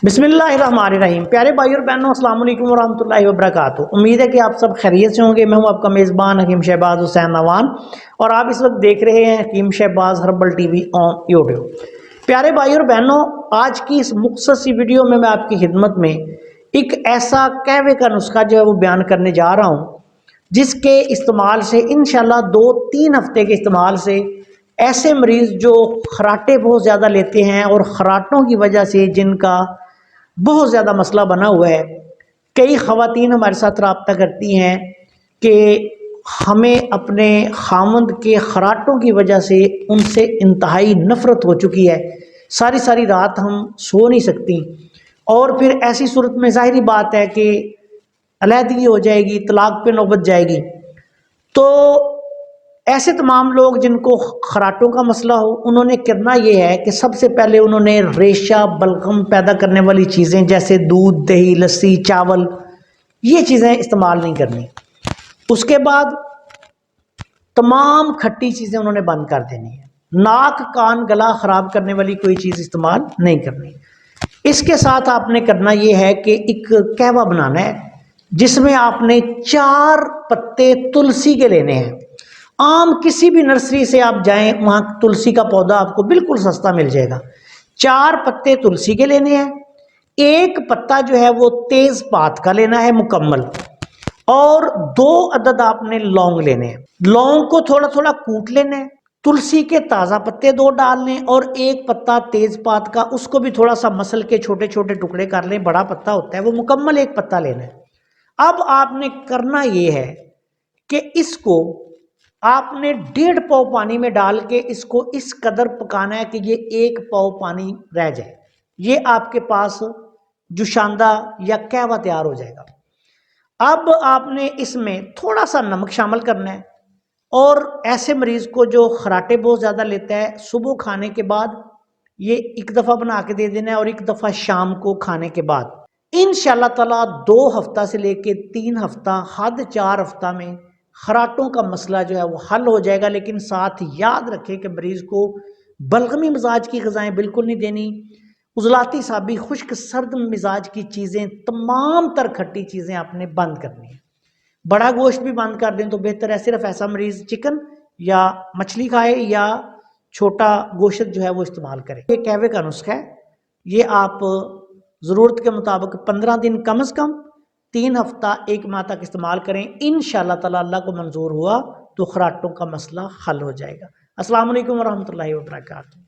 बिस्मिल्लाहिर्रहमानिर्रहीम। प्यारे भाई और बहनों, अस्सलाम वालेकुम वरहमतुल्लाहि वबरकातुहू। उम्मीद है कि आप सब खैरियत से होंगे। मैं हूं आपका मेज़बान हकीम शहबाज हुसैन नवान और आप इस वक्त देख रहे हैं Hakim Shahbaz herbal TV on YouTube. प्यारे भाई और बहनों, आज की इस मुख्तसर सी वीडियो में मैं आपकी खिदमत में एक ऐसा कहवे का नुस्खा जो है वो बयान करने जा रहा हूँ, जिसके इस्तेमाल से इंशाल्लाह 2-3 हफ्ते के इस्तेमाल से ऐसे मरीज़ जो खराटे बहुत ज़्यादा लेते हैं और खराटों की वजह से जिनका बहुत ज़्यादा मसला बना हुआ है, कई ख़वातीन हमारे साथ रब्ता करती हैं कि हमें अपने खामंद के खराटों की वजह से उनसे इंतहाई नफ़रत हो चुकी है, सारी सारी रात हम सो नहीं सकती और फिर ऐसी सूरत में ज़ाहिरी बात है कि अलहदगी हो जाएगी, तलाक पे नौबत जाएगी। तो ऐसे तमाम लोग जिनको खराटों का मसला हो, उन्होंने करना ये है कि सबसे पहले उन्होंने रेशा बलगम पैदा करने वाली चीज़ें जैसे दूध, दही, लस्सी, चावल, ये चीज़ें इस्तेमाल नहीं करनी। उसके बाद तमाम खट्टी चीज़ें उन्होंने बंद कर देनी है। नाक, कान, गला ख़राब करने वाली कोई चीज़ इस्तेमाल नहीं करनी। इसके साथ आपने करना ये है कि एक कहवा बनाना है जिसमें आपने 4 पत्ते तुलसी के लेने हैं। आम किसी भी नर्सरी से आप जाएं, वहाँ तुलसी का पौधा आपको बिल्कुल सस्ता मिल जाएगा। 4 पत्ते तुलसी के लेने हैं। 1 पत्ता जो है वो तेज पात का लेना है मुकम्मल, और 2 अदद आपने लौंग लेने हैं। लौंग को थोड़ा थोड़ा कूट लेना है। तुलसी के ताज़ा पत्ते 2 डाल लें और 1 पत्ता तेज पात का, उसको भी थोड़ा सा मसल के छोटे छोटे टुकड़े कर लें। बड़ा पत्ता होता है वो मुकम्मल 1 पत्ता लेना है। अब आपने करना ये है कि इसको आपने 1.5 पाव पानी में डाल के इसको इस कदर पकाना है कि ये 1 पाव पानी रह जाए। ये आपके पास जुशांदा या कहवा तैयार हो जाएगा। अब आपने इसमें थोड़ा सा नमक शामिल करना है और ऐसे मरीज को जो खराटे बहुत ज़्यादा लेता है, सुबह खाने के बाद ये 1 दफ़ा बना के दे देना है और 1 दफ़ा शाम को खाने के बाद। इंशाअल्लाह ताला 2 हफ्ता से लेके 3 हफ्ता, हद 4 हफ्ता में खराटों का मसला जो है वो हल हो जाएगा। लेकिन साथ याद रखें कि मरीज़ को बलगमी मिजाज की ग़िज़ाएँ बिल्कुल नहीं देनी। उजलाती साबी, खुश्क सर्द मिजाज की चीज़ें, तमाम तर खट्टी चीज़ें आपने बंद करनी है। बड़ा गोश्त भी बंद कर दें तो बेहतर है। सिर्फ ऐसा मरीज़ चिकन या मछली खाए या छोटा गोश्त जो है वो इस्तेमाल करें। ये कहवे का नुस्खा है, ये आप ज़रूरत के मुताबिक 15 दिन कम से कम, 3 हफ्ता, 1 माह तक इस्तेमाल करें। इंशाअल्लाह ताला अल्लाह को मंजूर हुआ तो खराटों का मसला हल हो जाएगा। अस्सलाम वालेकुम वरहमतुल्लाहि वबरकातुहू।